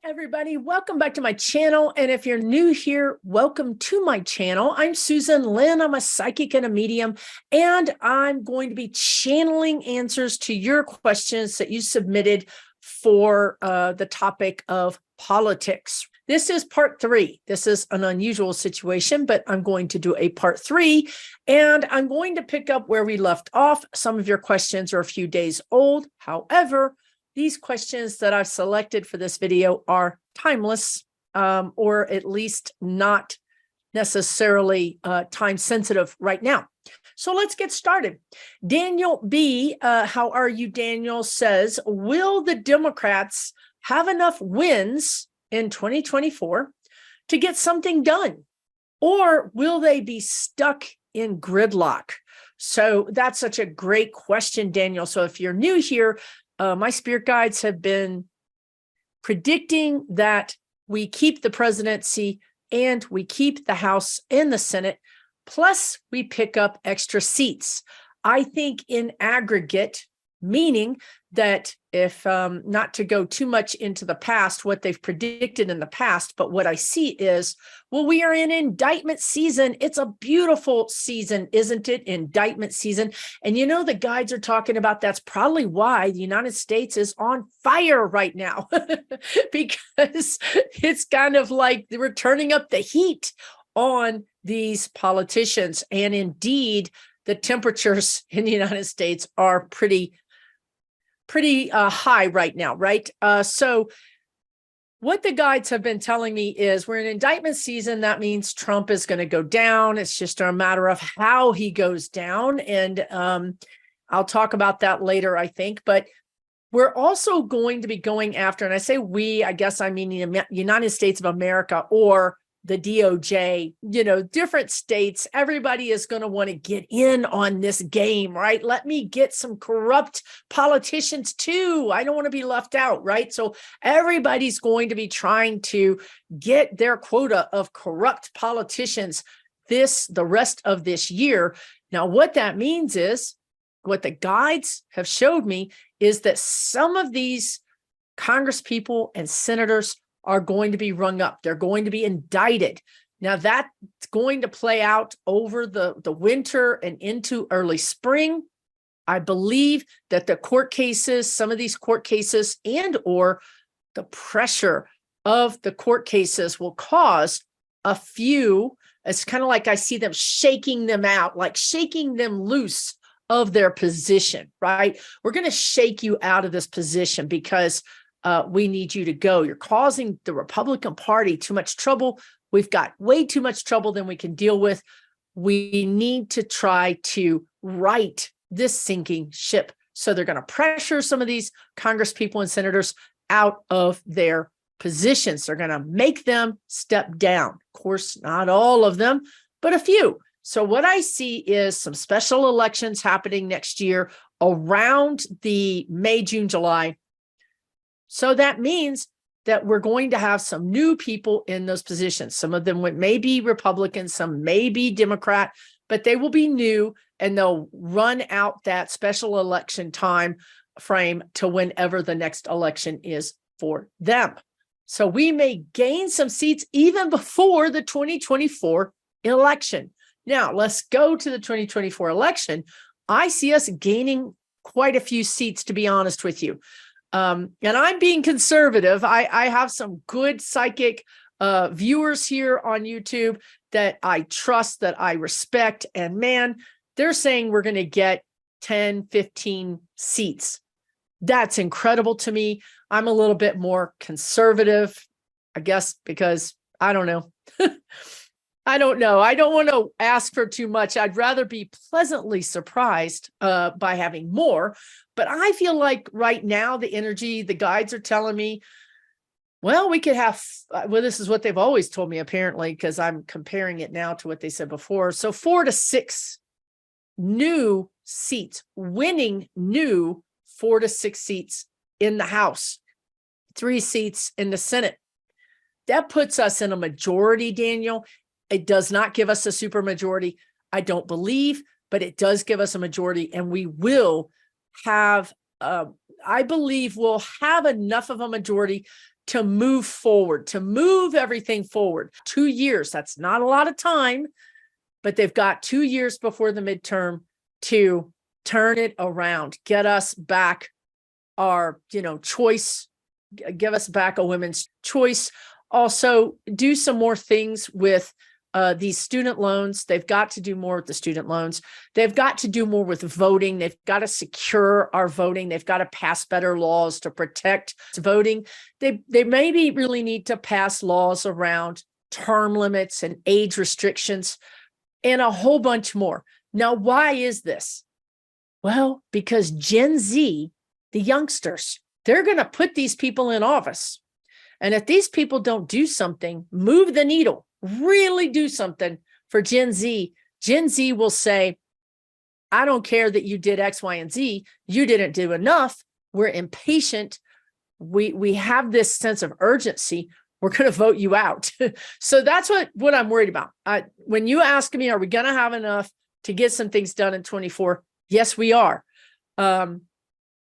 Everybody, welcome back to my channel. And if you're new here, welcome to my channel. I'm Susan Lynn. I'm a psychic and a medium, and I'm going to be channeling answers to your questions that you submitted for the topic of politics. This is part 3. This is an unusual situation, but I'm going to do a part 3, and I'm going to pick up where we left off. Some of your questions are a few days old. However, these questions that I've selected for this video are timeless, or at least not necessarily time sensitive right now. So let's get started. Daniel B, how are you, Daniel, says, will the Democrats have enough wins in 2024 to get something done? Or will they be stuck in gridlock? So that's such a great question, Daniel. So if you're new here, my spirit guides have been predicting that we keep the presidency and we keep the House and the Senate, plus we pick up extra seats. I think in aggregate, meaning that if not to go too much into the past, what they've predicted in the past, but what I see is, well, we are in indictment season. It's a beautiful season, isn't it? Indictment season. And you know, the guides are talking about that's probably why the United States is on fire right now, because it's kind of like we're turning up the heat on these politicians. And indeed, the temperatures in the United States are pretty high right now, right? So what the guides have been telling me is we're in indictment season. That means Trump is going to go down. It's just a matter of how he goes down. And I'll talk about that later, I think. But we're also going to be going after, and I say we, I guess I mean the United States of America or the DOJ, you know, different states, everybody is going to want to get in on this game, right? Let me get some corrupt politicians too. I don't want to be left out, right? So everybody's going to be trying to get their quota of corrupt politicians the rest of this year. Now, what that means is, what the guides have showed me is that some of these Congress people and senators are going to be rung up. They're going to be indicted. Now that's going to play out over the winter and into early spring. I believe that the court cases, some of these court cases and or the pressure of the court cases will cause a few, it's kind of like I see them shaking them out, like shaking them loose of their position, right? We're going to shake you out of this position because we need you to go. You're causing the Republican Party too much trouble. We've got way too much trouble than we can deal with. We need to try to right this sinking ship. So they're going to pressure some of these Congress people and senators out of their positions. They're going to make them step down. Of course, not all of them, but a few. So what I see is some special elections happening next year around the May, June, July. So that means that we're going to have some new people in those positions. Some of them may be Republican, some may be Democrat, but they will be new and they'll run out that special election time frame to whenever the next election is for them. So we may gain some seats even before the 2024 election. Now, let's go to the 2024 election. I see us gaining quite a few seats, to be honest with you. And I'm being conservative. I have some good psychic viewers here on YouTube that I trust, that I respect. And man, they're saying we're going to get 10, 15 seats. That's incredible to me. I'm a little bit more conservative, I guess, because I don't know. I don't know. I don't want to ask for too much. I'd rather be pleasantly surprised by having more. But I feel like right now, the energy, the guides are telling me, well, we could have, well, this is what they've always told me, apparently, because I'm comparing it now to what they said before. So 4 to 6 new seats, winning new 4 to 6 seats in the House, 3 seats in the Senate. That puts us in a majority, Daniel. It does not give us a supermajority, I don't believe, but it does give us a majority, and we will have I believe we'll have enough of a majority to move forward, to move everything forward. 2 years, that's not a lot of time, but they've got 2 years before the midterm to turn it around, get us back our, choice, give us back a women's choice. Also, do some more things with these student loans. They've got to do more with the student loans. They've got to do more with voting. They've got to secure our voting. They've got to pass better laws to protect voting. They maybe really need to pass laws around term limits and age restrictions and a whole bunch more. Now, why is this? Well, because Gen Z, the youngsters, they're going to put these people in office. And if these people don't do something, move the needle, really do something for Gen Z will say, I don't care that you did X, Y, and Z. You didn't do enough. We're impatient. We have this sense of urgency. We're going to vote you out. So that's what I'm worried about. When you ask me, are we going to have enough to get some things done in 24? Yes, we are.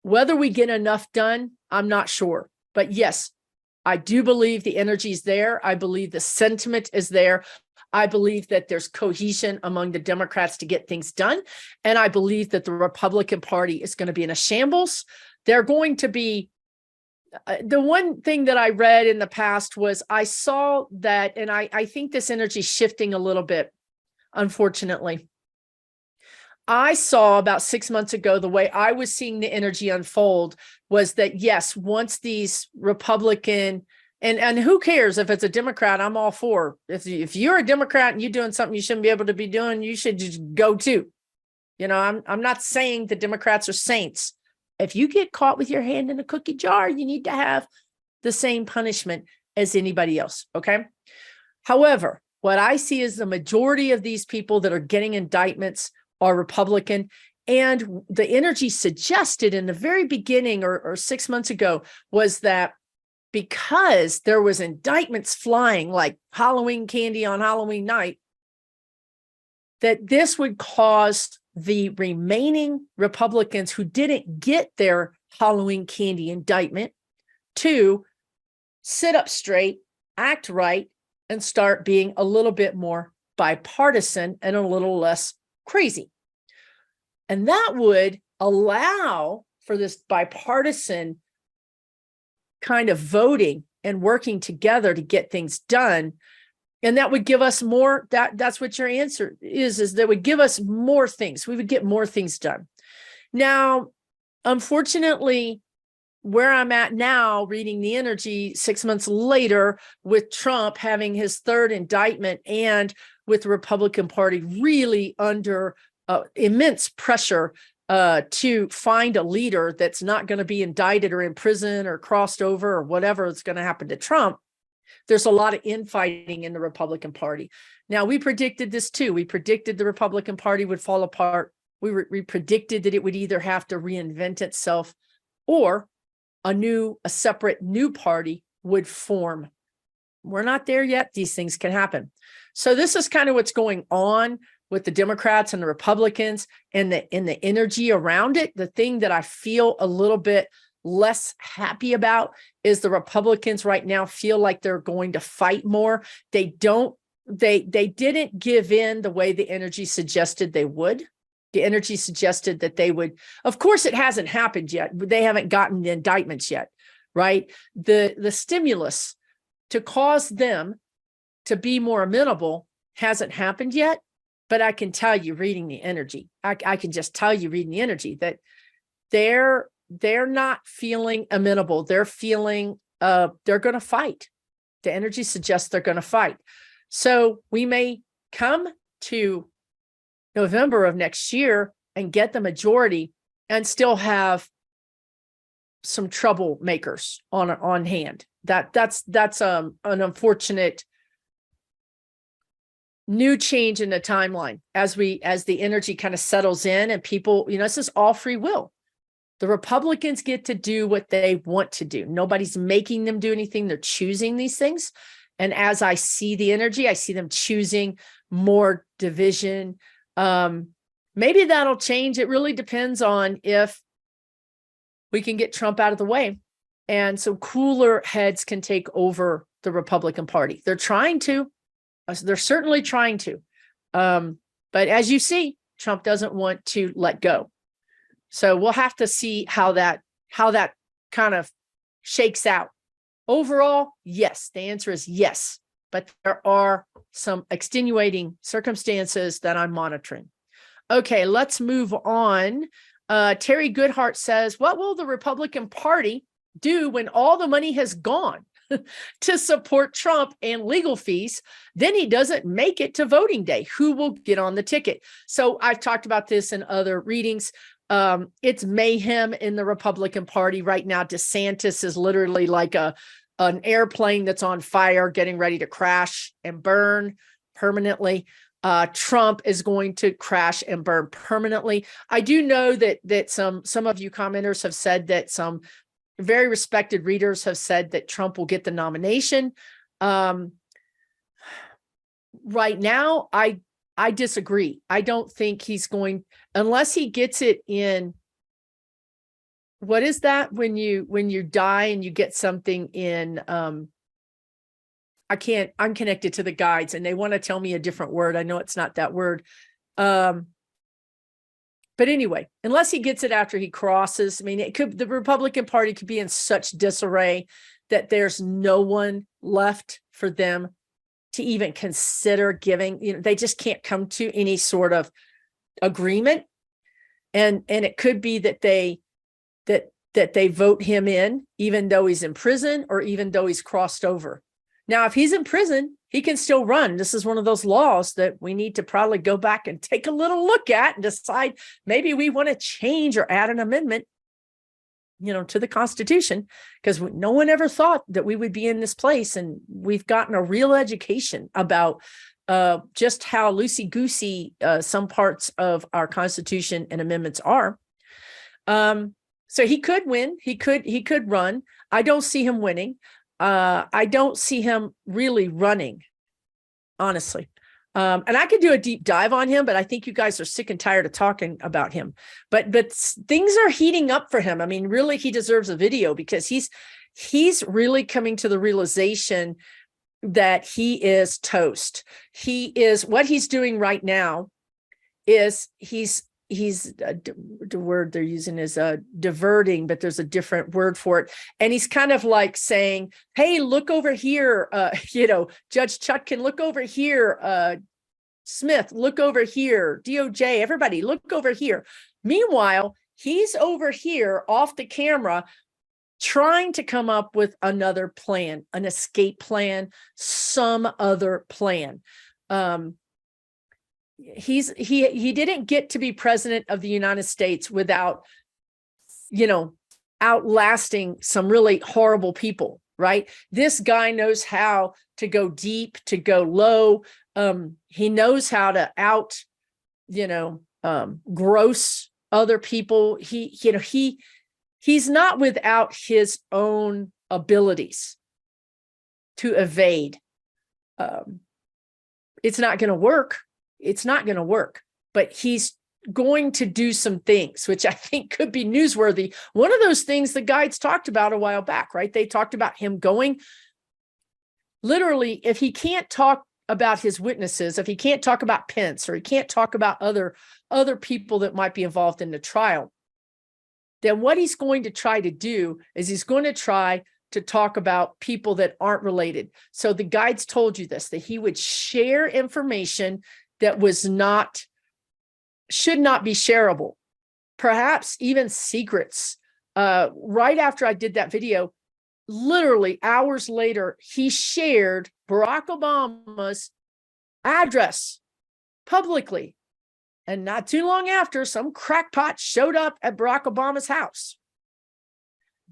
Whether we get enough done, I'm not sure. But yes, I do believe the energy is there. I believe the sentiment is there. I believe that there's cohesion among the Democrats to get things done. And I believe that the Republican Party is going to be in a shambles. They're going to be, the one thing that I read in the past was I saw that, and I think this energy is shifting a little bit, unfortunately. I saw about 6 months ago, the way I was seeing the energy unfold was that, yes, once these Republican, and who cares if it's a Democrat, I'm all for. If you're a Democrat and you're doing something you shouldn't be able to be doing, you should just go too. I'm not saying the Democrats are saints. If you get caught with your hand in a cookie jar, you need to have the same punishment as anybody else, okay? However, what I see is the majority of these people that are getting indictments are Republican. And the energy suggested in the very beginning or 6 months ago was that because there was indictments flying like Halloween candy on Halloween night, that this would cause the remaining Republicans who didn't get their Halloween candy indictment to sit up straight, act right, and start being a little bit more bipartisan and a little less crazy. And that would allow for this bipartisan kind of voting and working together to get things done. And that would give us more, that's what your answer is that would give us more things. We would get more things done. Now, unfortunately, where I'm at now, reading the energy 6 months later, with Trump having his third indictment and with the Republican Party really under immense pressure to find a leader that's not going to be indicted or in prison or crossed over or whatever is going to happen to Trump, there's a lot of infighting in the Republican Party. Now, we predicted this too. We predicted the Republican Party would fall apart. We predicted that it would either have to reinvent itself or a separate new party would form. We're not there yet. These things can happen. So this is kind of what's going on with the Democrats and the Republicans and the energy around it. The thing that I feel a little bit less happy about is the Republicans right now feel like they're going to fight more. They didn't give in the way the energy suggested they would. The energy suggested that they would. Of course, it hasn't happened yet. They haven't gotten the indictments yet, right? The stimulus to cause them to be more amenable hasn't happened yet. But I can tell you, reading the energy, I can just tell you, reading the energy, that they're not feeling amenable. They're feeling they're going to fight. The energy suggests they're going to fight. So we may come to November of next year and get the majority and still have some troublemakers on hand. That's an unfortunate new change in the timeline as the energy kind of settles in and people, this is all free will. The Republicans get to do what they want to do. Nobody's making them do anything. They're choosing these things. And as I see the energy, I see them choosing more division. Maybe that'll change. It really depends on if we can get Trump out of the way. And so cooler heads can take over the Republican Party. They're trying to. They're certainly trying to. But as you see, Trump doesn't want to let go. So we'll have to see how that kind of shakes out. Overall, yes, the answer is yes. But there are some extenuating circumstances that I'm monitoring. Okay, let's move on. Terry Goodhart says, what will the Republican Party do when all the money has gone to support Trump and legal fees? Then he doesn't make it to voting day. Who will get on the ticket? So I've talked about this in other readings. It's mayhem in the Republican Party right now. DeSantis is literally like an airplane that's on fire, getting ready to crash and burn permanently. Trump is going to crash and burn permanently. I do know that some of you commenters have said that some very respected readers have said that Trump will get the nomination. Right now, I disagree. I don't think he's going, unless he gets it in. What is that when you die and you get something in? I'm connected to the guides and they want to tell me a different word. I know it's not that word. But anyway, unless he gets it after he crosses, I mean, the Republican Party could be in such disarray that there's no one left for them to even consider giving. They just can't come to any sort of agreement. And it could be that they vote him in, even though he's in prison or even though he's crossed over. Now, if he's in prison, he can still run. This is one of those laws that we need to probably go back and take a little look at and decide maybe we want to change or add an amendment, to the Constitution, because no one ever thought that we would be in this place. And we've gotten a real education about just how loosey-goosey some parts of our Constitution and amendments are. So he could win. He could run. I don't see him winning. I don't see him really running, honestly. And I could do a deep dive on him, but I think you guys are sick and tired of talking about him. But things are heating up for him. I mean, really, he deserves a video because he's really coming to the realization that he is toast. What he's doing right now is he's the word they're using is diverting, but there's a different word for it. And he's kind of like saying, hey, look over here, Judge Chutkan, look over here, Smith, look over here, DOJ, everybody, look over here. Meanwhile, he's over here off the camera trying to come up with another plan, an escape plan, some other plan. He didn't get to be president of the United States without, outlasting some really horrible people, right? This guy knows how to go deep, to go low. He knows how to gross other people. He's not without his own abilities to evade. It's not going to work. It's not going to work, but he's going to do some things, which I think could be newsworthy. One of those things the guides talked about a while back, right? They talked about him going, literally, if he can't talk about his witnesses, if he can't talk about Pence, or he can't talk about other people that might be involved in the trial, then what he's going to try to do is he's going to try to talk about people that aren't related. So the guides told you this, that he would share information that should not be shareable, perhaps even secrets. Right after I did that video, literally hours later, he shared Barack Obama's address publicly. And not too long after, some crackpot showed up at Barack Obama's house.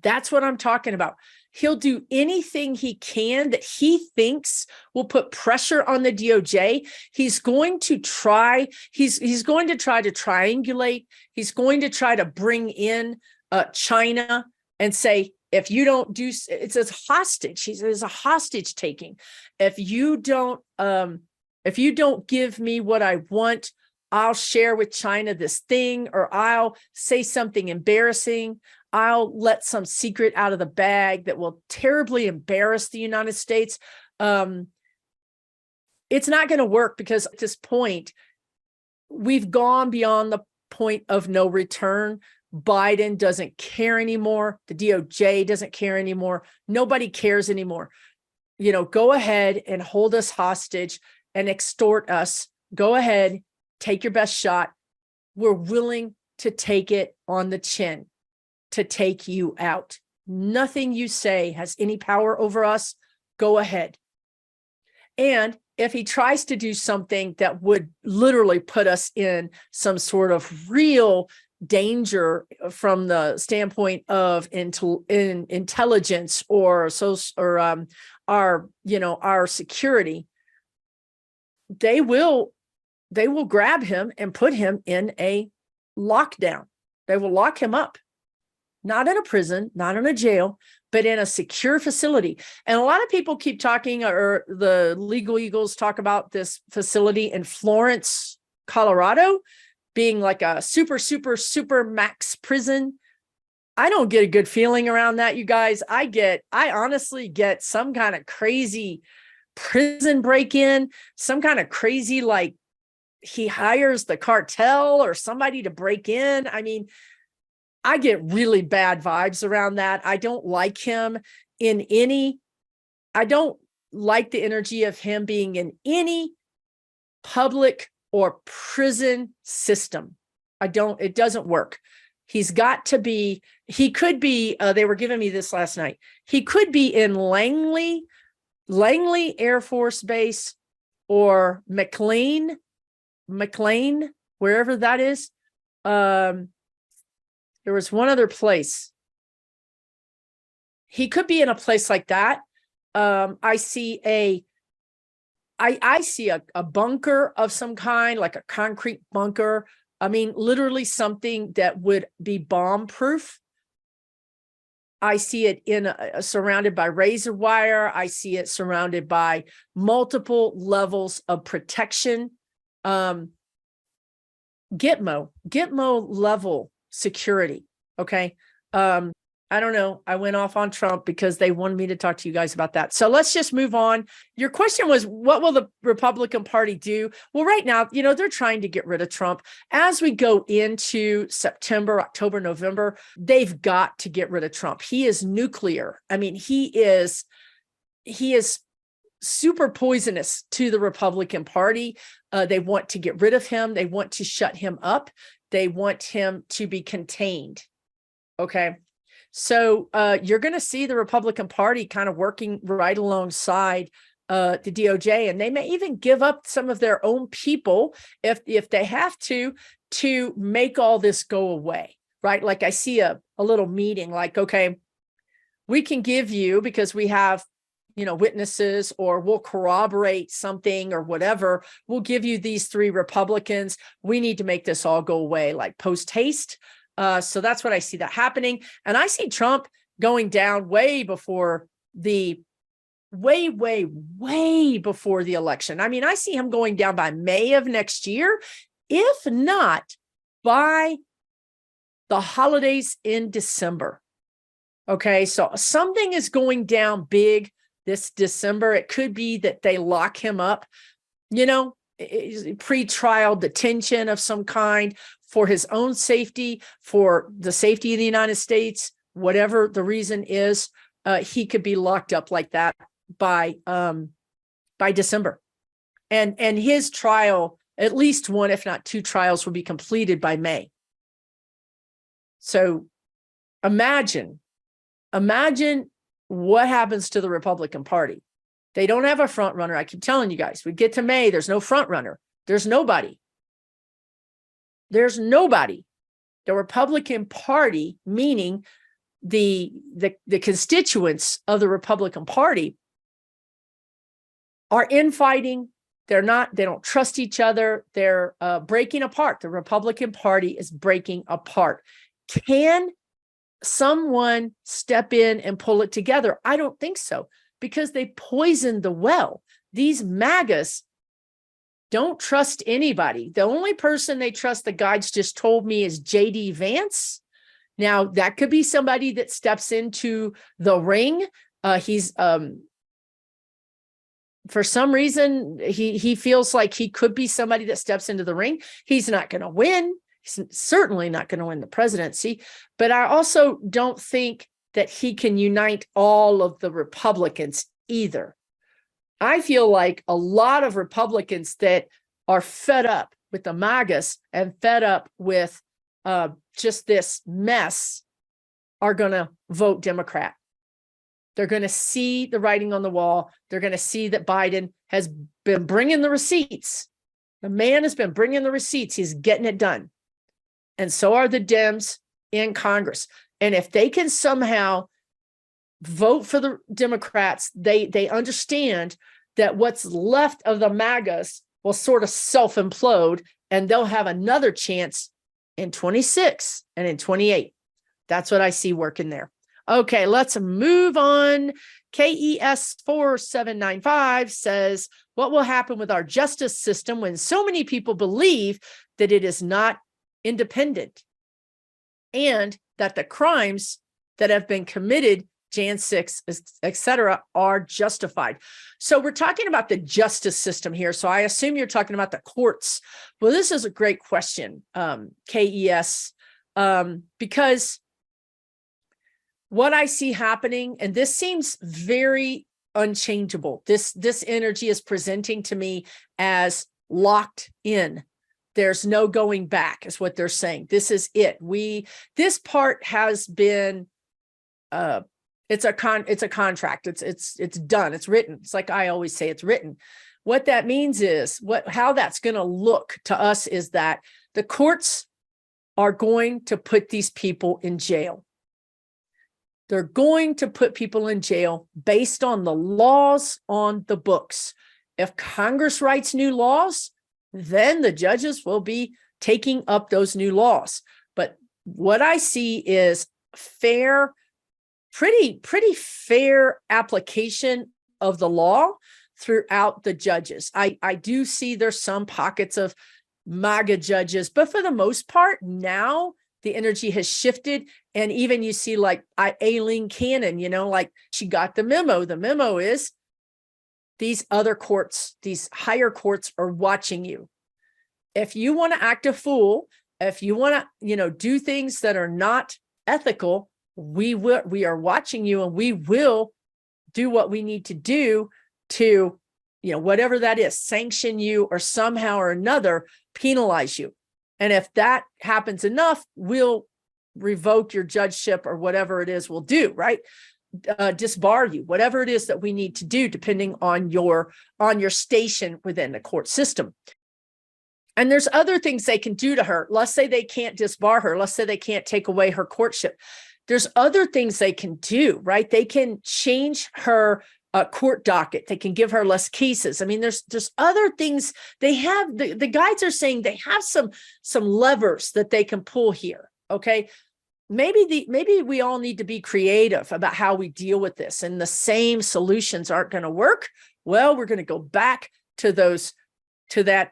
That's what I'm talking about. He'll do anything he can that he thinks will put pressure on the DOJ. He's going to try to triangulate. He's going to try to bring in China and say, if you don't do, it's a hostage. It's a hostage taking. If you don't give me what I want, I'll share with China this thing, or I'll say something embarrassing. I'll let some secret out of the bag that will terribly embarrass the United States. It's not going to work, because at this point, we've gone beyond the point of no return. Biden doesn't care anymore. The DOJ doesn't care anymore. Nobody cares anymore. Go ahead and hold us hostage and extort us. Go ahead, take your best shot. We're willing to take it on the chin to take you out. Nothing you say has any power over us. Go ahead. And if he tries to do something that would literally put us in some sort of real danger from the standpoint of intelligence or our security, they will grab him and put him in a lockdown. They will lock him up, not in a prison, not in a jail, but in a secure facility. And a lot of people keep talking, or the Legal Eagles talk about this facility in Florence, Colorado, being like a super max prison. I don't get a good feeling around that, you guys. I honestly get some kind of crazy prison break-in, some kind of crazy, like he hires the cartel or somebody to break in. I mean, I get really bad vibes around that. I don't like him I don't like the energy of him being in any public or prison system. It doesn't work. He could be, they were giving me this last night. He could be in Langley Air Force Base, or McLean, wherever that is. There was one other place. He could be in a place like that. I see a bunker of some kind, like a concrete bunker. I mean, literally something that would be bomb-proof. I see it surrounded by razor wire. I see it surrounded by multiple levels of protection. Gitmo level security. Okay. I don't know. I went off on Trump because they wanted me to talk to you guys about that. So let's just move on. Your question was, what will the Republican Party do? Well, right now, they're trying to get rid of Trump. As we go into September, October, November, they've got to get rid of Trump. He is nuclear. I mean, he is super poisonous to the Republican Party. They want to get rid of him. They want to shut him up. They want him to be contained. Okay. So you're going to see the Republican Party kind of working right alongside the DOJ, and they may even give up some of their own people if they have to make all this go away, right? Like I see a little meeting, like, okay, we can give you, because we have, witnesses, or we'll corroborate something or whatever. We'll give you these 3 Republicans. We need to make this all go away, like post haste. So that's what I see that happening. And I see Trump going down way before way before the election. I mean, I see him going down by May of next year, if not by the holidays in December. Okay. So something is going down big this December. It could be that they lock him up, pre-trial detention of some kind, for his own safety, for the safety of the United States, whatever the reason is. He could be locked up like that by December, and his trial, at least one, if not 2 trials, will be completed by May. So imagine what happens to the Republican Party. They don't have a front runner. I keep telling you guys, we get to May, there's no front runner. There's nobody. The Republican Party, meaning the constituents of the Republican Party, are infighting. They don't trust each other. They're breaking apart. The Republican Party is breaking apart. Can someone step in and pull it together? I don't think so, because they poisoned the well. These MAGAs don't trust anybody. The only person they trust, the guides just told me, is JD Vance. Now, that could be somebody that steps into the ring. He's for some reason, he feels like he could be somebody that steps into the ring. He's not going to win. He's certainly not going to win the presidency. But I also don't think that he can unite all of the Republicans either. I feel like a lot of Republicans that are fed up with the MAGAs and fed up with just this mess are going to vote Democrat. They're going to see the writing on the wall. They're going to see that Biden has been bringing the receipts. The man has been bringing the receipts. He's getting it done. And so are the Dems in Congress. And if they can somehow vote for the Democrats, they understand that what's left of the MAGAs will sort of self-implode, and they'll have another chance in 26 and in 28. That's what I see working there. Okay, let's move on. KES 4795 says, what will happen with our justice system when so many people believe that it is not independent and that the crimes that have been committed, Jan 6, etc., are justified? So we're talking about the justice system here. So I assume you're talking about the courts. Well, this is a great question, KES, because what I see happening, and this seems very unchangeable. This energy is presenting to me as locked in. There's no going back, is what they're saying. This is it. This part has been, it's a contract. It's done. It's written. It's like I always say, it's written. What that means is how that's going to look to us is that the courts are going to put these people in jail. They're going to put people in jail based on the laws on the books. If Congress writes new laws, then the judges will be taking up those new laws. But what I see is fair, pretty fair application of the law throughout the judges. I do see there's some pockets of MAGA judges, but for the most part now, the energy has shifted. And even you see like Aileen Cannon, like she got the memo. The memo is these other courts, these higher courts are watching you. If you want to act a fool, if you want to, do things that are not ethical, we are watching you, and we will do what we need to do to, whatever that is, sanction you or somehow or another penalize you. And if that happens enough, we'll revoke your judgeship or whatever it is we'll do, right? Disbar you, whatever it is that we need to do, depending on your station within the court system. And there's other things they can do to her. Let's say they can't disbar her. Let's say they can't take away her courtship. There's other things they can do, right? They can change her court docket. They can give her less cases. I mean, there's other things they have. The guides are saying they have some levers that they can pull here. Okay. Maybe we all need to be creative about how we deal with this, and the same solutions aren't going to work. Well, we're going to go back to that,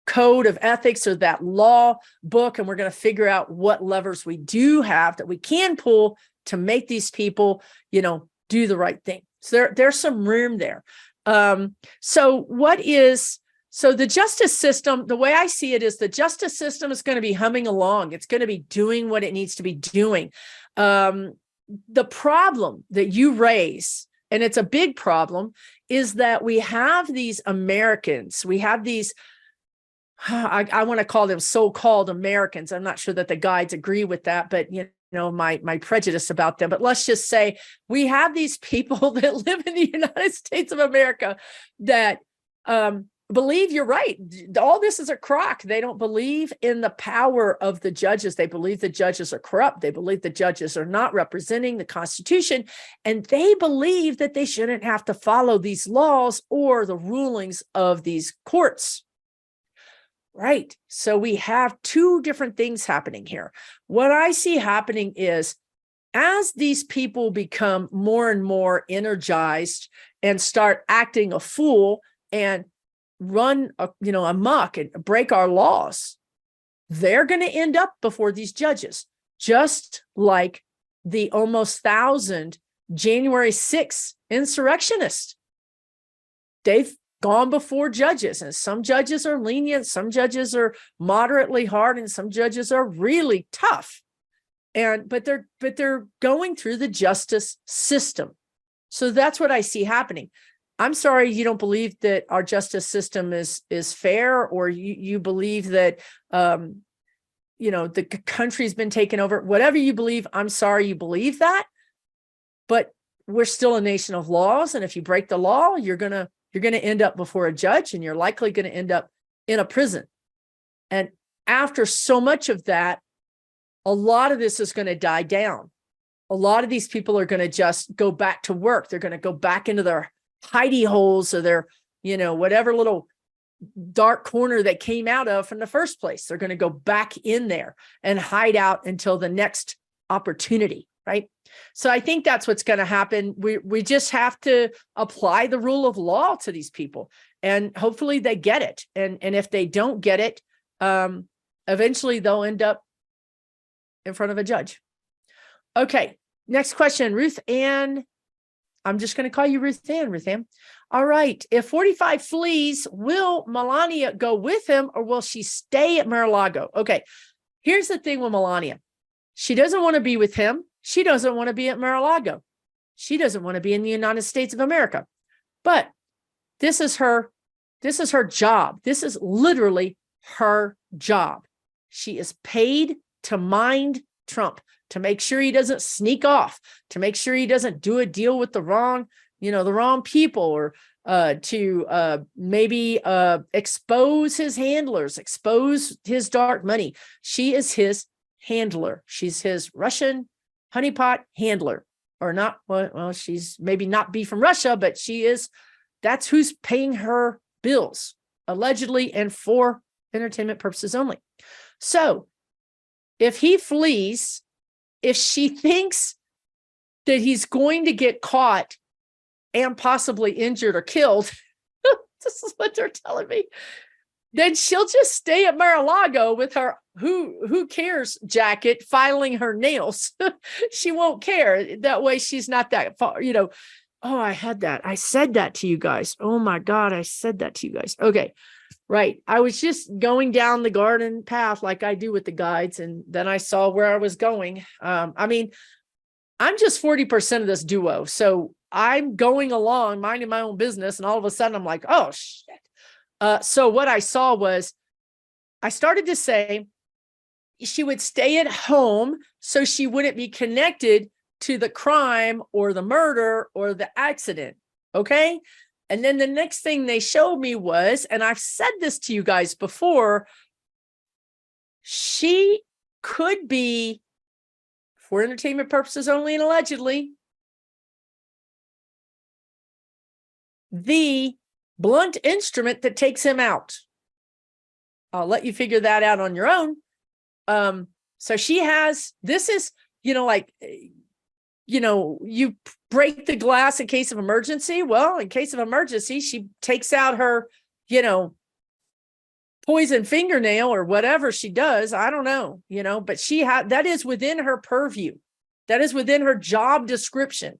code of ethics or that law book, and we're going to figure out what levers we do have that we can pull to make these people, do the right thing. So there's some room there. So the justice system, the way I see it is the justice system is going to be humming along. It's going to be doing what it needs to be doing. The problem that you raise, and it's a big problem, is that we have these Americans, we have these, I want to call them so-called Americans. I'm not sure that the guides agree with that, but my prejudice about them. But let's just say we have these people that live in the United States of America that believe you're right. All this is a crock. They don't believe in the power of the judges. They believe the judges are corrupt. They believe the judges are not representing the Constitution. And they believe that they shouldn't have to follow these laws or the rulings of these courts. Right. So we have two different things happening here. What I see happening is as these people become more and more energized and start acting a fool and run, amok and break our laws, they're going to end up before these judges, just like the almost 1,000 January 6th insurrectionists. They've gone before judges, and some judges are lenient, some judges are moderately hard, and some judges are really tough. But they're going through the justice system. So that's what I see happening. I'm sorry you don't believe that our justice system is fair, or you believe that the country's been taken over. Whatever you believe, I'm sorry you believe that. But we're still a nation of laws, and if you break the law, you're gonna end up before a judge, and you're likely going to end up in a prison. And after so much of that, a lot of this is going to die down. A lot of these people are going to just go back to work. They're going to go back into their hidey holes or their, whatever little dark corner they came out of from the first place. They're going to go back in there and hide out until the next opportunity, right? So I think that's what's going to happen. We just have to apply the rule of law to these people, and hopefully they get it. And if they don't get it, eventually they'll end up in front of a judge. Okay, next question, Ruth Ann. I'm just going to call you Ruth Ann. All right. If 45 flees, will Melania go with him, or will she stay at Mar-a-Lago? Okay, here's the thing with Melania. She doesn't want to be with him. She doesn't want to be at Mar-a-Lago. She doesn't want to be in the United States of America. But this is her job. This is literally her job. She is paid to mind Trump, to make sure he doesn't sneak off, to make sure he doesn't do a deal with the wrong people, or to maybe expose his handlers, expose his dark money. She is his handler. She's his Russian honeypot handler, or not. Well, she's maybe not be from Russia, but that's who's paying her bills, allegedly, and for entertainment purposes only. So if he flees, if she thinks that he's going to get caught and possibly injured or killed, this is what they're telling me, then she'll just stay at Mar-a-Lago with her who cares jacket, filing her nails. She won't care. That way she's not that far, Oh, I said that to you guys. Oh my God, I said that to you guys. Okay, right. I was just going down the garden path like I do with the guides, and then I saw where I was going. I'm just 40% of this duo. So I'm going along, minding my own business, and all of a sudden I'm like, oh, shit. So what I saw was, I started to say she would stay at home so she wouldn't be connected to the crime or the murder or the accident. Okay. And then the next thing they showed me was, and I've said this to you guys before, she could be, for entertainment purposes only and allegedly, the blunt instrument that takes him out. I'll let you figure that out on your own. So she has, this is, you break the glass in case of emergency. Well, in case of emergency, she takes out her, poison fingernail or whatever she does. I don't know, but that is within her purview. That is within her job description.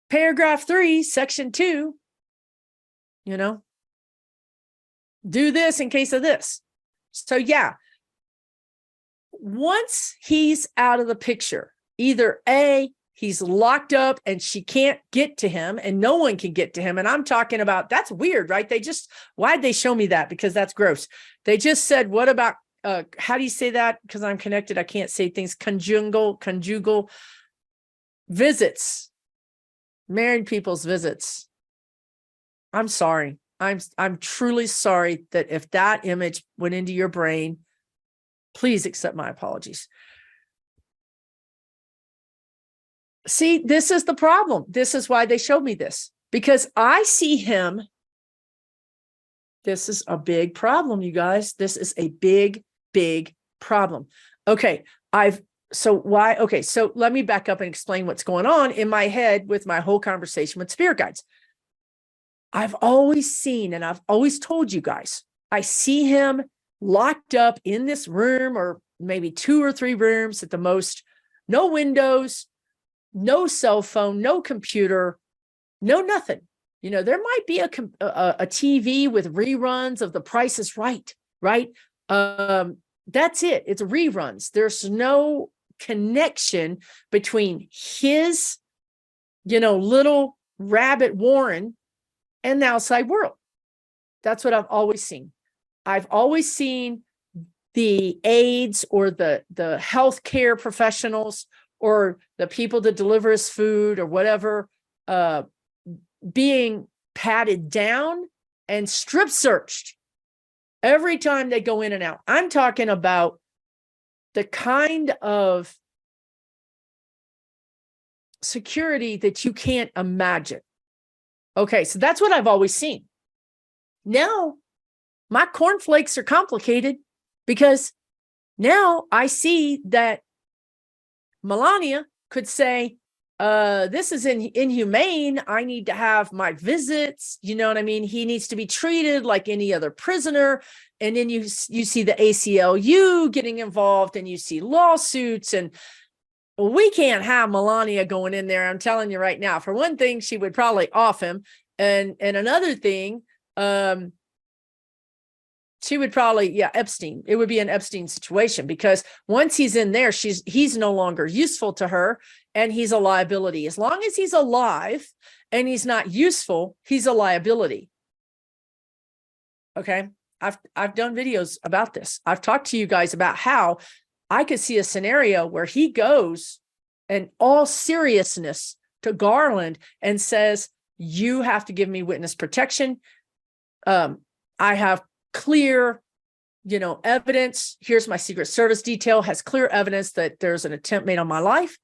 Paragraph 3, section 2, do this in case of this. So yeah, once he's out of the picture, either A, he's locked up and she can't get to him and no one can get to him. And I'm talking about, that's weird, right? Why'd they show me that? Because that's gross. They just said, what about, how do you say that? Because I'm connected, I can't say things. Conjugal visits, married people's visits. I'm sorry. I'm truly sorry that if that image went into your brain, please accept my apologies. See, this is the problem. This is why they showed me this, because I see him. This is a big problem, you guys. This is a big, big problem. Okay. So let me back up and explain what's going on in my head with my whole conversation with spirit guides. I've always seen, and I've always told you guys, I see him locked up in this room, or maybe 2 or 3 rooms at the most, no windows, no cell phone, no computer, no nothing. You know, there might be a TV with reruns of The Price is Right, right? That's it. It's reruns. There's no connection between his, little rabbit warren and the outside world. That's what I've always seen. I've always seen the aides or the healthcare professionals or the people that deliver his food or whatever, being patted down and strip searched every time they go in and out. I'm talking about the kind of security that you can't imagine. Okay, so that's what I've always seen. Now, my cornflakes are complicated because now I see that Melania could say, this is inhumane. I need to have my visits. You know what I mean? He needs to be treated like any other prisoner. And then you see the ACLU getting involved, and you see lawsuits, and we can't have Melania going in there. I'm telling you right now, for one thing, she would probably off him. And another thing, she would probably, Epstein. It would be an Epstein situation, because once he's in there, he's no longer useful to her, and he's a liability. As long as he's alive and he's not useful, he's a liability. Okay. I've done videos about this. I've talked to you guys about how I could see a scenario where he goes in all seriousness to Garland and says, you have to give me witness protection. I have clear, evidence. Here's my Secret Service detail, has clear evidence that there's an attempt made on my life.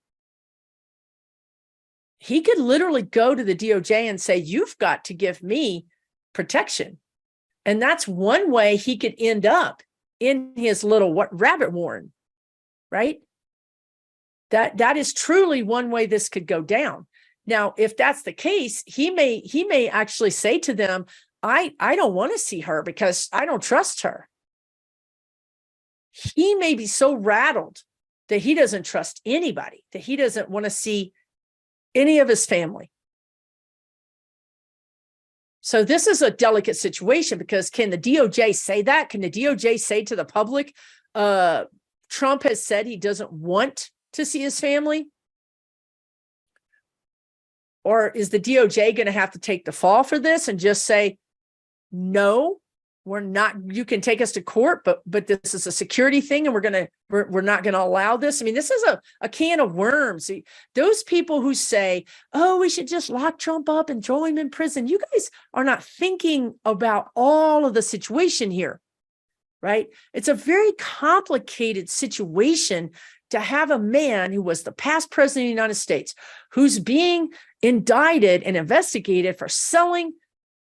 He could literally go to the DOJ and say, you've got to give me protection. And that's one way he could end up in his little rabbit warren, right? That is truly one way this could go down. Now, if that's the case, he may actually say to them, I don't want to see her because I don't trust her. He may be so rattled that he doesn't trust anybody, that he doesn't want to see any of his family. So this is a delicate situation, because can the DOJ say that? Can the DOJ say to the public, Trump has said he doesn't want to see his family? Or is the DOJ going to have to take the fall for this and just say, no, we're not, you can take us to court, but this is a security thing, and we're not going to allow this. I mean, this is a can of worms. Those people who say, oh, we should just lock Trump up and throw him in prison, you guys are not thinking about all of the situation here, right? It's a very complicated situation to have a man who was the past president of the United States, who's being indicted and investigated for selling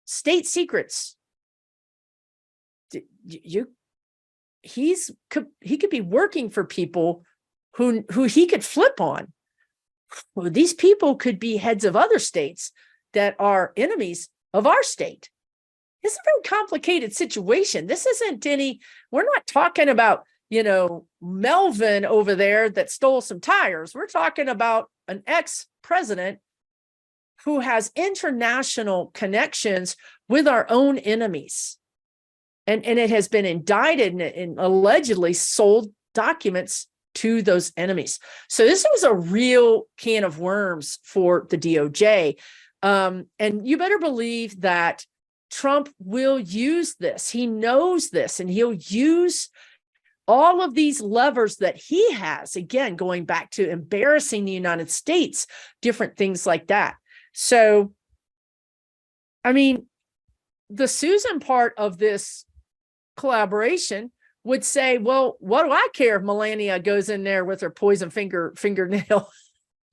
state secrets. He could be working for people who he could flip on. Well, these people could be heads of other states that are enemies of our state. It's a very complicated situation. This isn't we're not talking about, Melvin over there that stole some tires. We're talking about an ex-president who has international connections with our own enemies. And it has been indicted and allegedly sold documents to those enemies. So this was a real can of worms for the DOJ. And you better believe that Trump will use this. He knows this, and he'll use all of these levers that he has, again, going back to embarrassing the United States, different things like that. So, I mean, the Susan part of this collaboration would say, well, what do I care if Melania goes in there with her poison fingernail?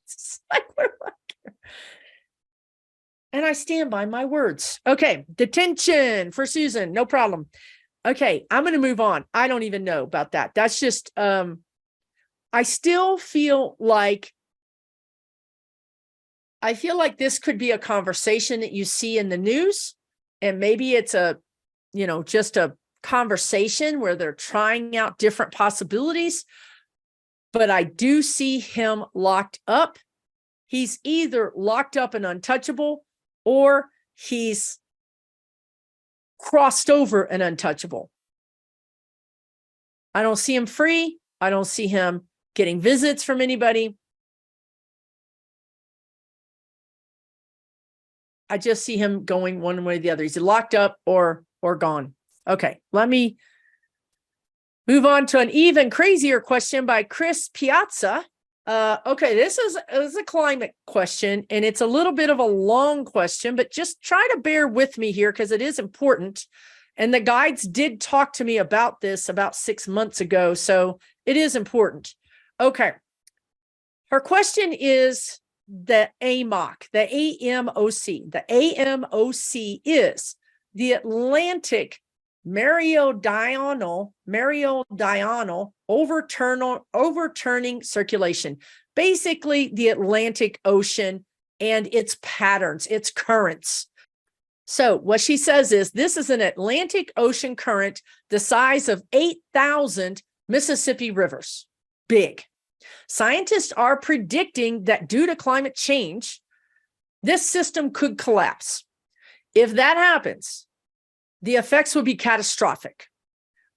It's like, what do I care? And I stand by my words. Okay, detention for Susan, no problem. Okay, I'm going to move on. I don't even know about that. That's just, I still feel like, this could be a conversation that you see in the news. and maybe it's just a conversation where they're trying out different possibilities, but I do see him locked up. He's either locked up and untouchable, or he's crossed over and untouchable. I don't see him free. I don't see him getting visits from anybody. I just see him going one way or the other. He's locked up or gone. Okay, let me move on to an even crazier question by Chris Piazza. Okay, this is a climate question, and it's a little bit of a long question, but just try to bear with me here because it is important. And the guides did talk to me about this about 6 months ago, so it is important. Okay, her question is the AMOC, the AMOC. The AMOC is the Atlantic meridional overturning circulation, basically the Atlantic Ocean and its patterns, its currents. So what she says is this is an Atlantic Ocean current the size of 8,000 Mississippi rivers. Big. Scientists are predicting that due to climate change, this system could collapse. If that happens, the effects would be catastrophic.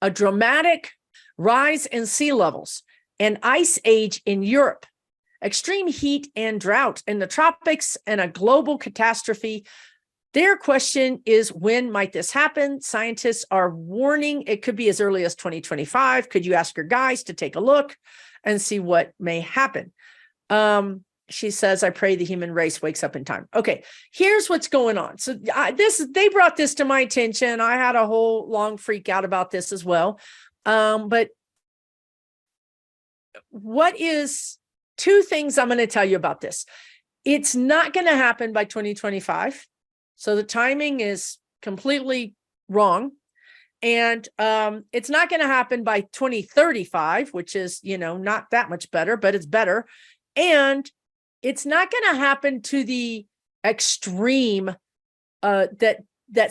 A dramatic rise in sea levels, an ice age in Europe, extreme heat and drought in the tropics, and a global catastrophe. Their question is, when might this happen? Scientists are warning it could be as early as 2025. Could you ask your guys to take a look and see what may happen? She says, I pray the human race wakes up in time. Okay, here's what's going on. So they brought this to my attention. I had a whole long freak out about this as well. But what is two things I'm going to tell you about this? It's not going to happen by 2025. So the timing is completely wrong. And it's not going to happen by 2035, which is, not that much better, but it's better. And it's not going to happen to the extreme that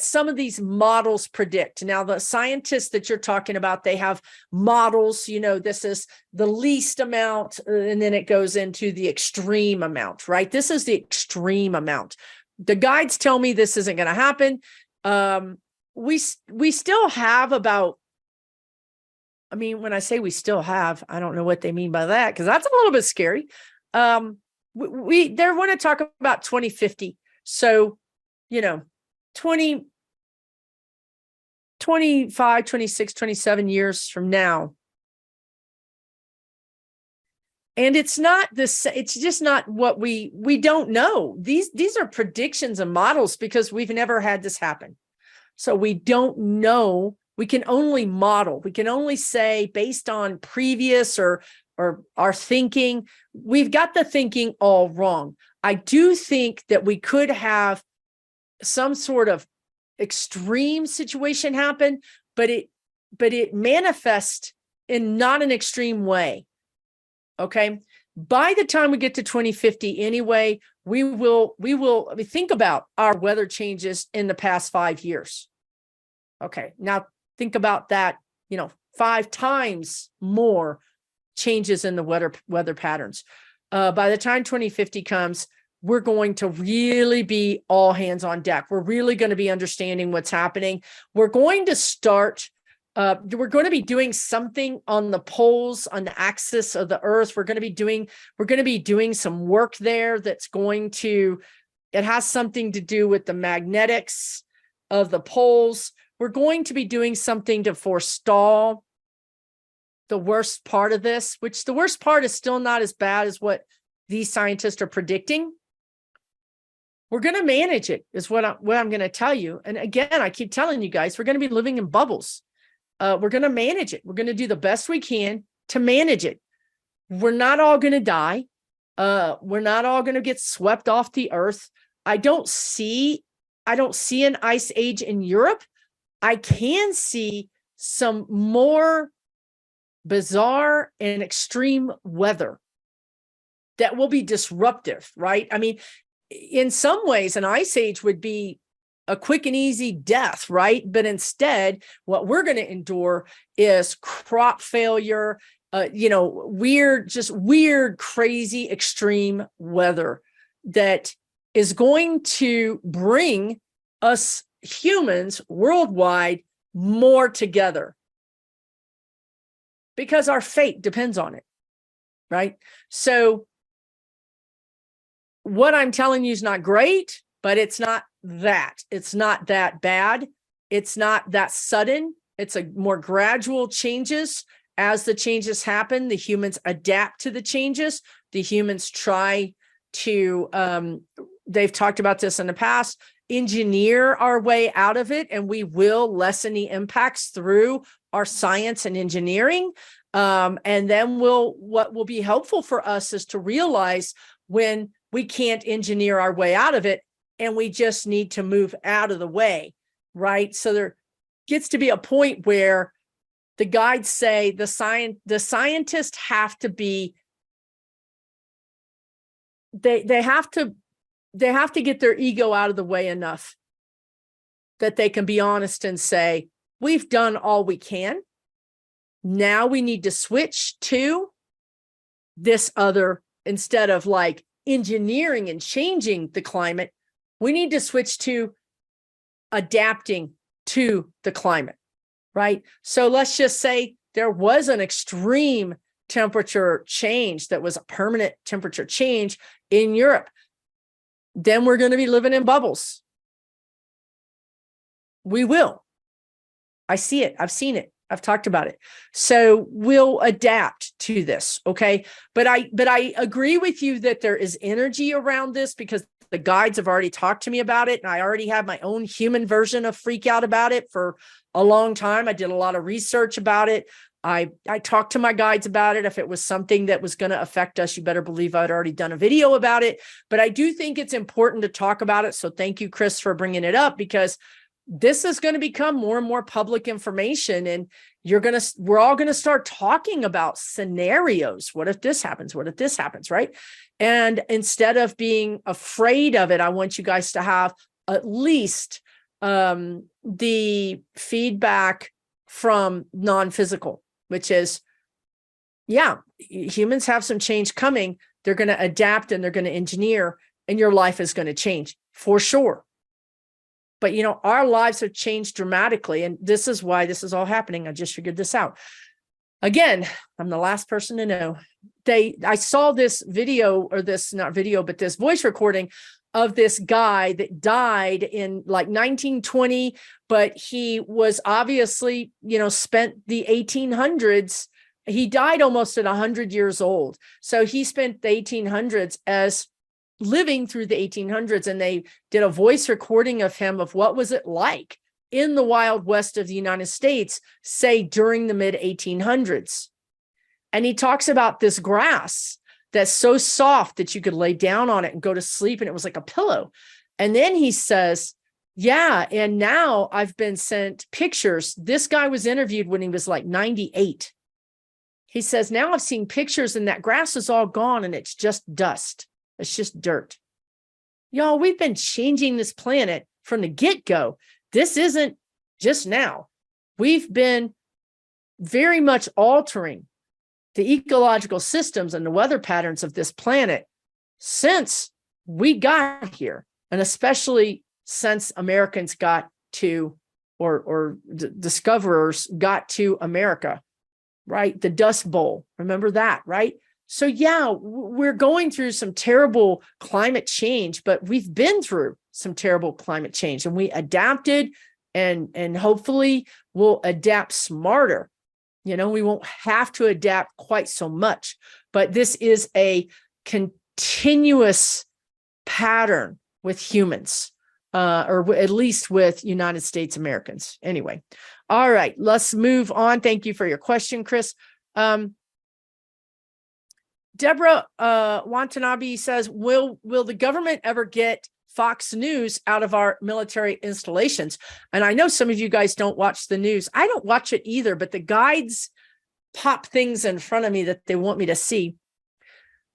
some of these models predict. Now, the scientists that you're talking about, they have models, this is the least amount, and then it goes into the extreme amount, right? This is the extreme amount. The guides tell me this isn't going to happen. We still have about, when I say we still have, I don't know what they mean by that, because that's a little bit scary. They want to talk about 2050. So, 20, 25, 26, 27 years from now. And it's not this, it's just not what we don't know. These are predictions and models because we've never had this happen. So we don't know. We can only model. We can only say based on previous or our thinking. We've got the thinking all wrong. I do think that we could have some sort of extreme situation happen, but it manifests in not an extreme way. Okay. By the time we get to 2050 anyway, we will think about our weather changes in the past 5 years. Okay. Now think about that, 5 times more changes in the weather patterns. By the time 2050 comes, we're going to really be all hands on deck. We're really going to be understanding what's happening. We're going to start, we're going to be doing something on the poles, on the axis of the earth. We're going to be doing some work there that's it has something to do with the magnetics of the poles. We're going to be doing something to forestall the worst part of this, which the worst part is still not as bad as what these scientists are predicting. We're going to manage it is what I'm going to tell you. And again, I keep telling you guys, we're going to be living in bubbles. We're going to manage it. We're going to do the best we can to manage it. We're not all going to die. We're not all going to get swept off the earth. I don't see an ice age in Europe. I can see some more bizarre and extreme weather that will be disruptive, right? In some ways, an ice age would be a quick and easy death, right? But instead, what we're going to endure is crop failure, weird, crazy, extreme weather that is going to bring us humans worldwide more together because our fate depends on it, right? So what I'm telling you is not great, but it's not that. It's not that bad. It's not that sudden. It's a more gradual changes. As the changes happen, the humans adapt to the changes. The humans try to, they've talked about this in the past, engineer our way out of it, and we will lessen the impacts through our science and engineering. And then what will be helpful for us is to realize when we can't engineer our way out of it, and we just need to move out of the way, right? So there gets to be a point where the guides say the scientists have to be, they have to get their ego out of the way enough that they can be honest and say, we've done all we can. Now we need to switch to this other, instead of like engineering and changing the climate, we need to switch to adapting to the climate, right? So let's just say there was an extreme temperature change that was a permanent temperature change in Europe. Then we're going to be living in bubbles. We will. I see it. I've seen it. I've talked about it. So we'll adapt to this. Okay. But I agree with you that there is energy around this because the guides have already talked to me about it. And I already have my own human version of freak out about it for a long time. I did a lot of research about it. I talked to my guides about it. If it was something that was going to affect us, you better believe I'd already done a video about it. But I do think it's important to talk about it. So thank you, Chris, for bringing it up, because this is going to become more and more public information, and we're all going to start talking about scenarios. What if this happens? What if this happens? Right. And instead of being afraid of it, I want you guys to have at least the feedback from non-physical, which is, yeah, humans have some change coming. They're going to adapt and they're going to engineer, and your life is going to change for sure. But, our lives have changed dramatically. And this is why this is all happening. I just figured this out. Again, I'm the last person to know. I saw this video, or this, not video, but this voice recording of this guy that died in like 1920, but he was obviously, spent the 1800s. He died almost at 100 years old. So he spent the 1800s as living through the 1800s, and they did a voice recording of him of what was it like in the Wild West of the United States, say during the mid 1800s. And he talks about this grass that's so soft that you could lay down on it and go to sleep, and it was like a pillow. And then he says, yeah, and now I've been sent pictures. This guy was interviewed when he was like 98. He says, now I've seen pictures and that grass is all gone and it's just dust. It's just dirt. Y'all, we've been changing this planet from the get-go. This isn't just now. We've been very much altering the ecological systems and the weather patterns of this planet since we got here, and especially since Americans got to, or discoverers got to America, right? The Dust Bowl. Remember that, right? So yeah, we're going through some terrible climate change, but we've been through some terrible climate change, and we adapted, and hopefully we'll adapt smarter. We won't have to adapt quite so much, but this is a continuous pattern with humans, or at least with United States Americans. Anyway, all right, let's move on. Thank you for your question, Chris. Deborah Watanabe says, will the government ever get Fox News out of our military installations? And I know some of you guys don't watch the news. I don't watch it either, but the guides pop things in front of me that they want me to see.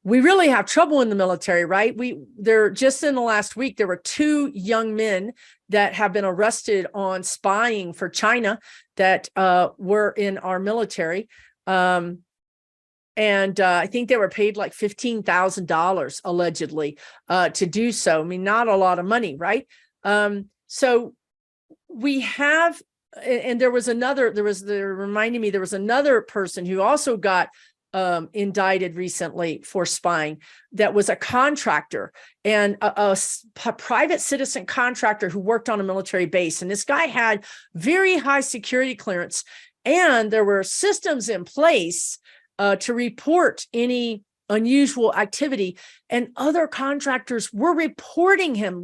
we really have trouble in the military, right? There just in the last week, there were 2 young men that have been arrested on spying for China that were in our military. And I think they were paid like $15,000 allegedly to do so. I mean, not a lot of money, right? So we have, and there was another person who also got indicted recently for spying, that was a contractor and a private citizen contractor who worked on a military base. And this guy had very high security clearance, and there were systems in place to report any unusual activity. And other contractors were reported him.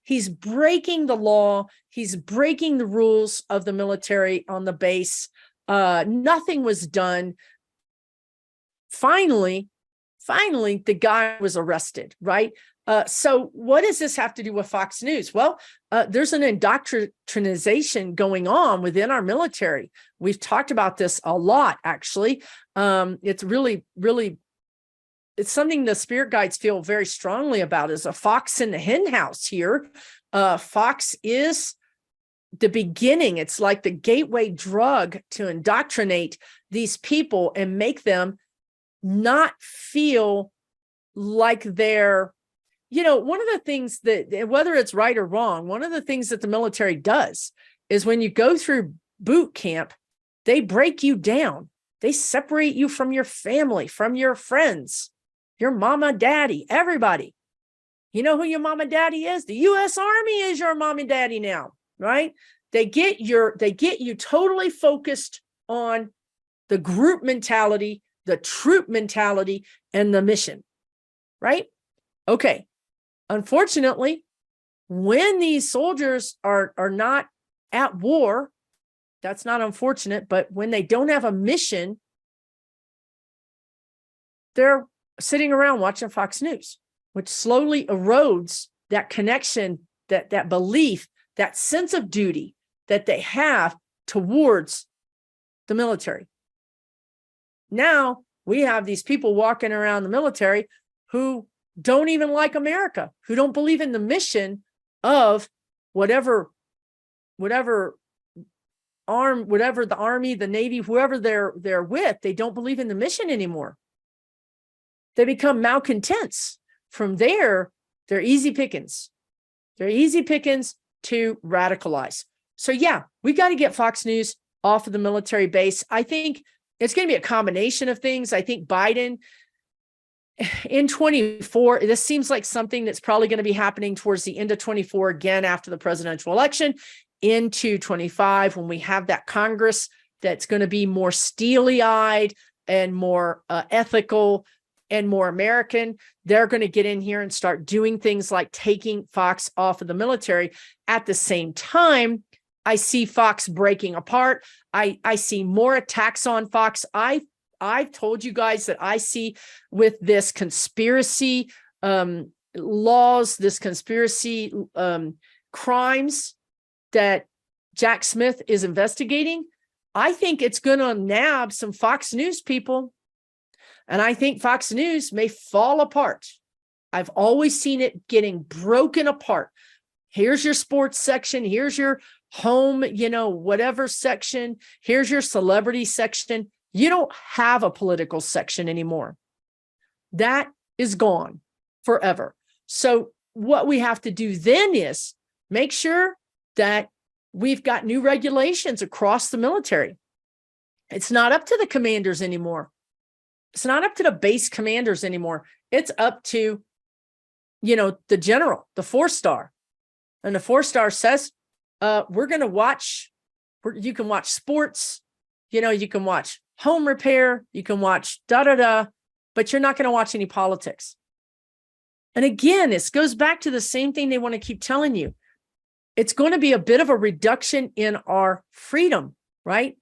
He's breaking the law. He's breaking the rules of the military on the base. Nothing was done. Finally, the guy was arrested, right? So what does this have to do with Fox News? Well, there's an indoctrination going on within our military. We've talked about this a lot, actually. It's really, it's something the spirit guides feel very strongly about, is a fox in the hen house here. Fox is the beginning. It's like the gateway drug to indoctrinate these people and make them not feel like they're, one of the things that, whether it's right or wrong, one of the things that the military does is when you go through boot camp, they break you down. They separate you from your family, from your friends, your mama, daddy, everybody. You know who your mama, daddy is? The U.S. Army is your mom and daddy now. Right? They get you totally focused on the group mentality, the troop mentality, and the mission. Right? Okay. Unfortunately, when these soldiers are not at war, that's not unfortunate, but when they don't have a mission, they're sitting around watching Fox News, which slowly erodes that connection, that belief, that sense of duty that they have towards the military. Now we have these people walking around the military who don't even like America, who don't believe in the mission of whatever the Army, the Navy, whoever they're with. They don't believe in the mission anymore. They become malcontents. From there, they're easy pickings. They're easy pickings to radicalize. So yeah, we got to get Fox News off of the military base. I think it's going to be a combination of things. I think Biden in 24, this seems like something that's probably going to be happening towards the end of 24, again, after the presidential election, into 25, when we have that Congress that's going to be more steely-eyed and more ethical and more American. They're going to get in here and start doing things like taking Fox off of the military. At the same time, I see Fox breaking apart. I see more attacks on Fox. I've told you guys that I see with this conspiracy laws, this conspiracy crimes that Jack Smith is investigating. I think it's going to nab some Fox News people. And I think Fox News may fall apart. I've always seen it getting broken apart. Here's your sports section. Here's your home, whatever section. Here's your celebrity section. You don't have a political section anymore. That is gone forever. So what we have to do then is make sure that we've got new regulations across the military. It's not up to the commanders anymore. It's not up to the base commanders anymore. It's up to, the general, the 4-star. And the 4-star says, we're going to watch, you can watch sports, you can watch home repair, you can watch but you're not going to watch any politics. And again, this goes back to the same thing they want to keep telling you. It's going to be a bit of a reduction in our freedom, right?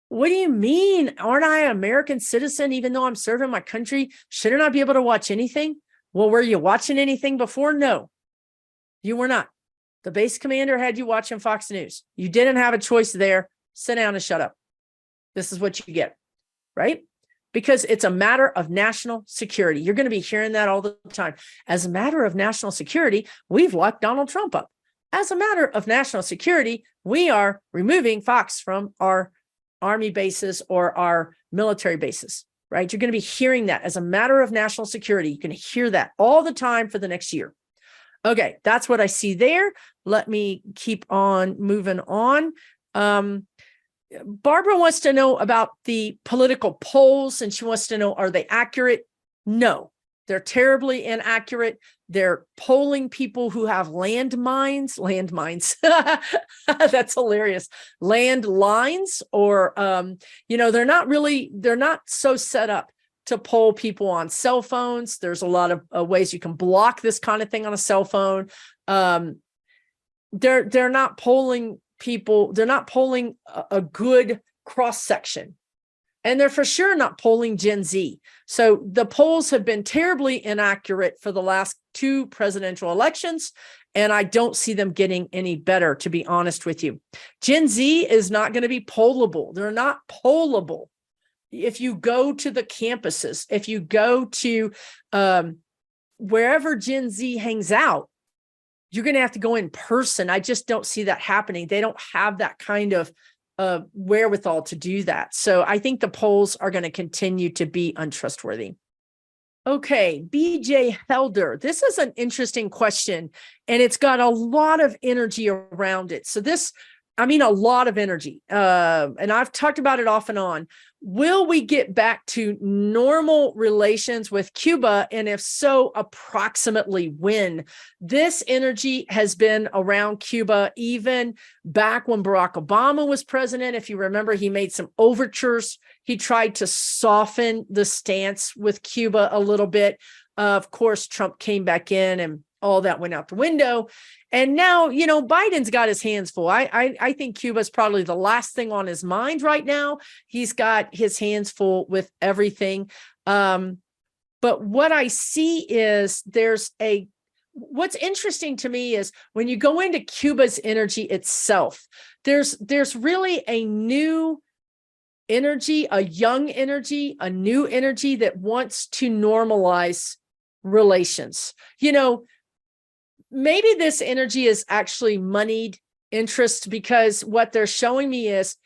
What do you mean? Aren't I an American citizen, even though I'm serving my country? Shouldn't I be able to watch anything? Well, were you watching anything before? No, you were not. The base commander had you watching Fox News. You didn't have a choice there. Sit down and shut up. This is what you get, right? because it's a matter of national security. You're going to be hearing that all the time. As a matter of national security, we've locked Donald Trump up. As a matter of national security, we are removing Fox from our army bases or our military bases, right? You're going to be hearing that as a matter of national security. You can hear that all the time for the next year. Okay, that's what I see there. Let me keep on moving on. Barbara wants to know about the political polls, and she wants to know, are they accurate? No, they're terribly inaccurate. They're polling people who have landmines. That's hilarious. Landlines, or, they're not so set up to poll people on cell phones. There's a lot of ways you can block this kind of thing on a cell phone. They're not polling people. They're not polling a good cross section, and they're for sure not polling Gen Z. So the polls have been terribly inaccurate for the last 2 presidential elections, and I don't see them getting any better, to be honest with you. Gen Z is not going to be pollable. They're not pollable. If you go to the campuses, if you go to wherever Gen Z hangs out, you're going to have to go in person. I just don't see that happening. They don't have that kind of wherewithal to do that. So I think the polls are going to continue to be untrustworthy. Okay, BJ Helder. This is an interesting question, and it's got a lot of energy around it. So a lot of energy. And I've talked about it off and on. Will we get back to normal relations with Cuba? And if so, approximately when? This energy has been around Cuba even back when Barack Obama was president. If you remember, he made some overtures. He tried to soften the stance with Cuba a little bit. Of course, Trump came back in and all that went out the window. And now, Biden's got his hands full. I think Cuba's probably the last thing on his mind right now. He's got his hands full with everything. But what I see is what's interesting to me is when you go into Cuba's energy itself, there's really a new energy, a young energy, a new energy that wants to normalize relations. Maybe this energy is actually moneyed interest, because what they're showing me is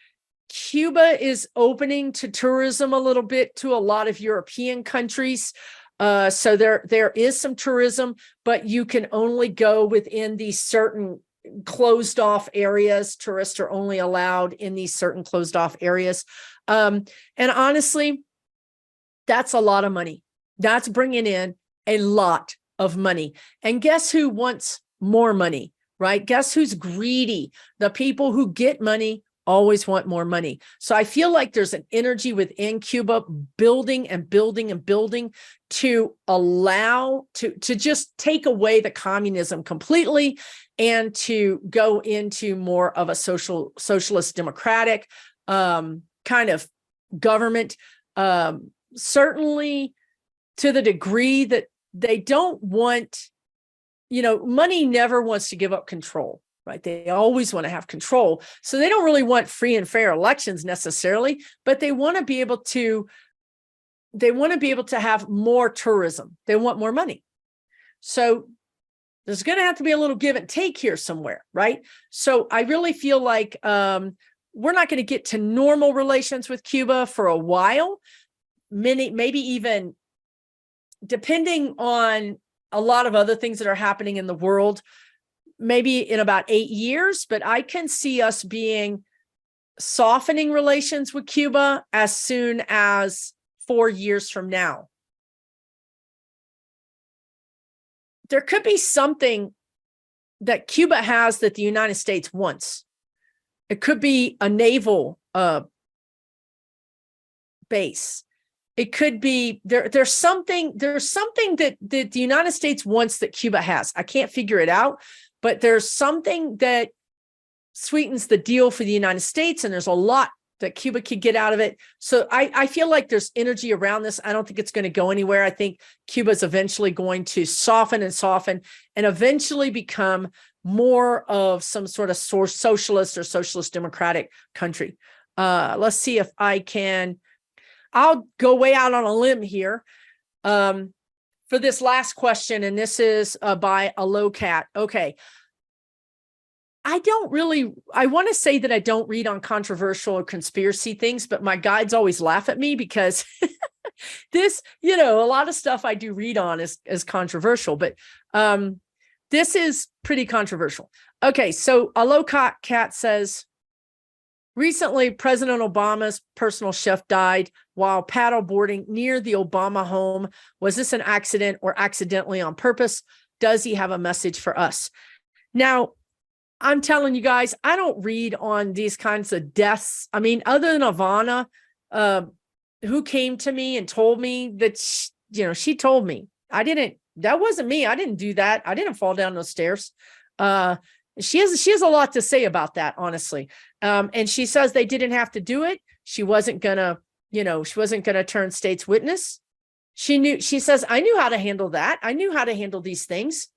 Cuba is opening to tourism a little bit to a lot of European countries. So there is some tourism, but you can only go within these certain closed off areas. Tourists are only allowed in these certain closed off areas. And honestly, that's a lot of money. That's bringing in a lot of money. And guess who wants more money, right? Guess who's greedy? The people who get money always want more money. So I feel like there's an energy within Cuba building and building and building to allow to just take away the communism completely and to go into more of a socialist democratic kind of government. Certainly to the degree that they don't want, money never wants to give up control, right? They always want to have control. So they don't really want free and fair elections necessarily, but they want to be able to have more tourism. They want more money. So there's going to have to be a little give and take here somewhere, right? So I really feel like we're not going to get to normal relations with Cuba for a while, maybe even depending on a lot of other things that are happening in the world, maybe in about 8 years, but I can see us softening relations with Cuba as soon as 4 years from now. There could be something that Cuba has that the United States wants. It could be a naval base. It could be there's something that the United States wants that Cuba has. I can't figure it out, but there's something that sweetens the deal for the United States, and there's a lot that Cuba could get out of it. So I feel like there's energy around this. I don't think it's going to go anywhere. I think Cuba's eventually going to soften and eventually become more of some sort of socialist or socialist democratic country. Let's see if I can. I'll go way out on a limb here for this last question, and this is by a low cat. Okay. I want to say that I don't read on controversial or conspiracy things, but my guides always laugh at me because this, a lot of stuff I do read on is controversial, but this is pretty controversial. Okay, so a low cat says, recently, President Obama's personal chef died while paddleboarding near the Obama home. Was this an accident or accidentally on purpose? Does he have a message for us? Now, I'm telling you guys, I don't read on these kinds of deaths. I mean, other than Ivana, who came to me and told me that, she told me. That wasn't me. I didn't do that. I didn't fall down those stairs. She has a lot to say about that, honestly. And she says they didn't have to do it. She wasn't gonna turn state's witness. She says, I knew how to handle that. I knew how to handle these things.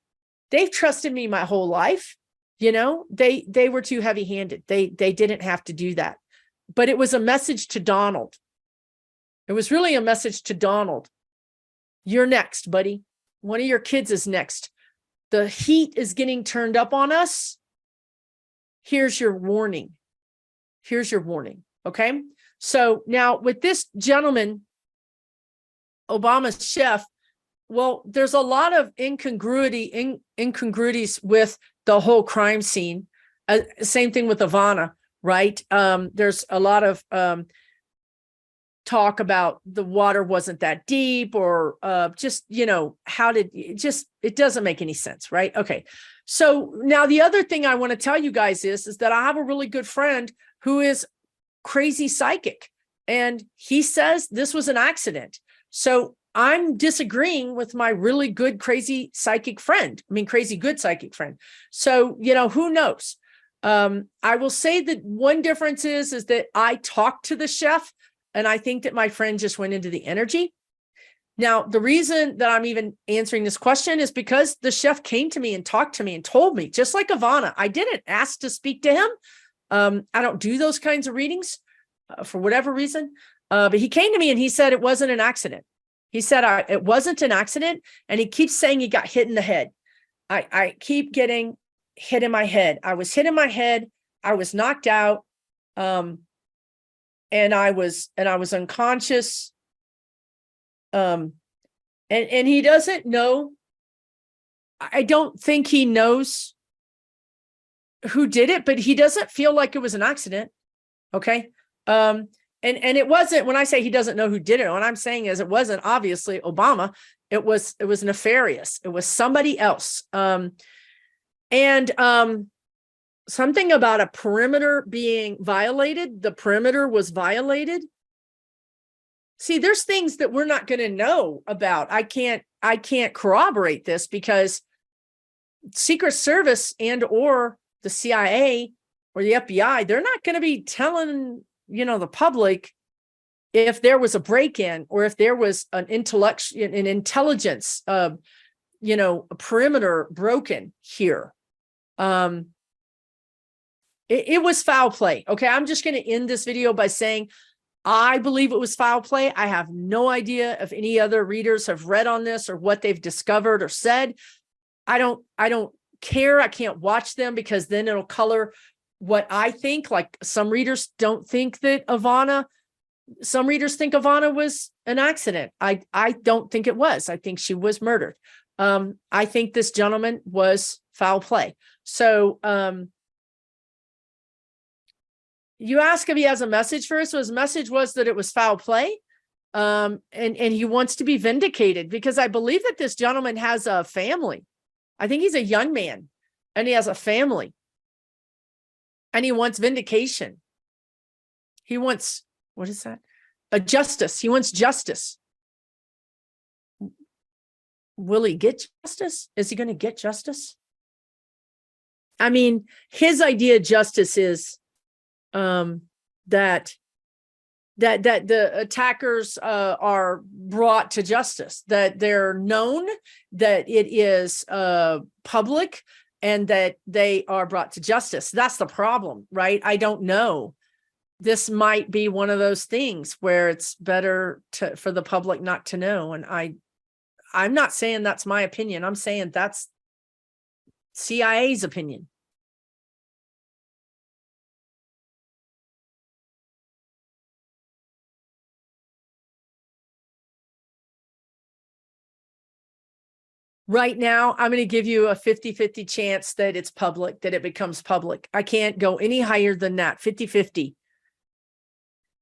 They've trusted me my whole life. They were too heavy-handed. They didn't have to do that. But it was a message to Donald. It was really a message to Donald. You're next, buddy. One of your kids is next. The heat is getting turned up on us. Here's your warning. Here's your warning. Okay. So now with this gentleman, Obama's chef, well, there's a lot of incongruities with the whole crime scene. Same thing with Ivana, right? There's a lot of talk about the water wasn't that deep, or it doesn't make any sense, right? Okay. So now the other thing I want to tell you guys is that I have a really good friend who is crazy psychic, and he says this was an accident. So I'm disagreeing with my really good, crazy psychic friend. I mean, crazy good psychic friend. So, who knows? I will say that one difference is that I talked to the chef, and I think that my friend just went into the energy. Now, the reason that I'm even answering this question is because the chef came to me and talked to me and told me, just like Ivana, I didn't ask to speak to him. I don't do those kinds of readings for whatever reason. But he came to me and he said it wasn't an accident. He said it wasn't an accident. And he keeps saying he got hit in the head. I keep getting hit in my head. I was hit in my head. I was knocked out. And I was unconscious. And he doesn't know. I don't think he knows who did it, but he doesn't feel like it was an accident. Okay. And it wasn't, when I say he doesn't know who did it, what I'm saying is it wasn't obviously Obama. It was nefarious. It was somebody else. Something about a perimeter being violated. The perimeter was violated. See, there's things that we're not going to know about. I can't corroborate this because Secret Service and or the CIA or the FBI, they're not going to be telling the public if there was a break-in or if there was an intelligence, a perimeter broken here. It was foul play. Okay. I'm just going to end this video by saying, I believe it was foul play. I have no idea if any other readers have read on this or what they've discovered or said. I don't care. I can't watch them because then it'll color what I think. Like some readers don't think that some readers think Ivana was an accident. I don't think it was. I think she was murdered. I think this gentleman was foul play. So you ask if he has a message for us. So his message was that it was foul play. And he wants to be vindicated because I believe that this gentleman has a family. I think he's a young man and he has a family. And he wants vindication. He wants, what is that? A justice. He wants justice. Will he get justice? Is he going to get justice? I mean, his idea of justice is that the attackers are brought to justice, that they're known, that it is public, and that they are brought to justice. That's the problem, right? I don't know this might be one of those things where it's better for the public not to know. And I'm not saying that's my opinion. I'm saying that's CIA's opinion. Right now, I'm going to give you a 50-50 chance that it's public, that it becomes public. I can't go any higher than that, 50-50.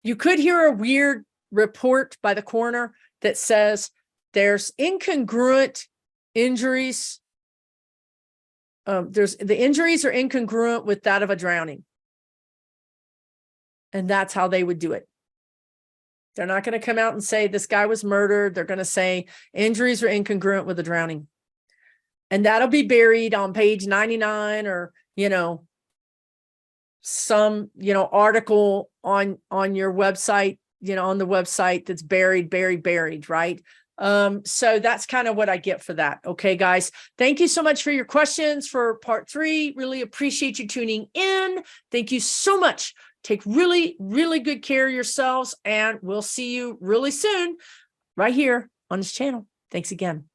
You could hear a weird report by the coroner that says there's incongruent injuries. The injuries are incongruent with that of a drowning. And that's how they would do it. They're not going to come out and say this guy was murdered. They're going to say injuries are incongruent with a drowning. And that'll be buried on page 99 or, some, article on your website, on the website that's buried, right? So that's kind of what I get for that. Okay, guys, thank you so much for your questions for part 3. Really appreciate you tuning in. Thank you so much. Take really, really good care of yourselves, and we'll see you really soon right here on this channel. Thanks again.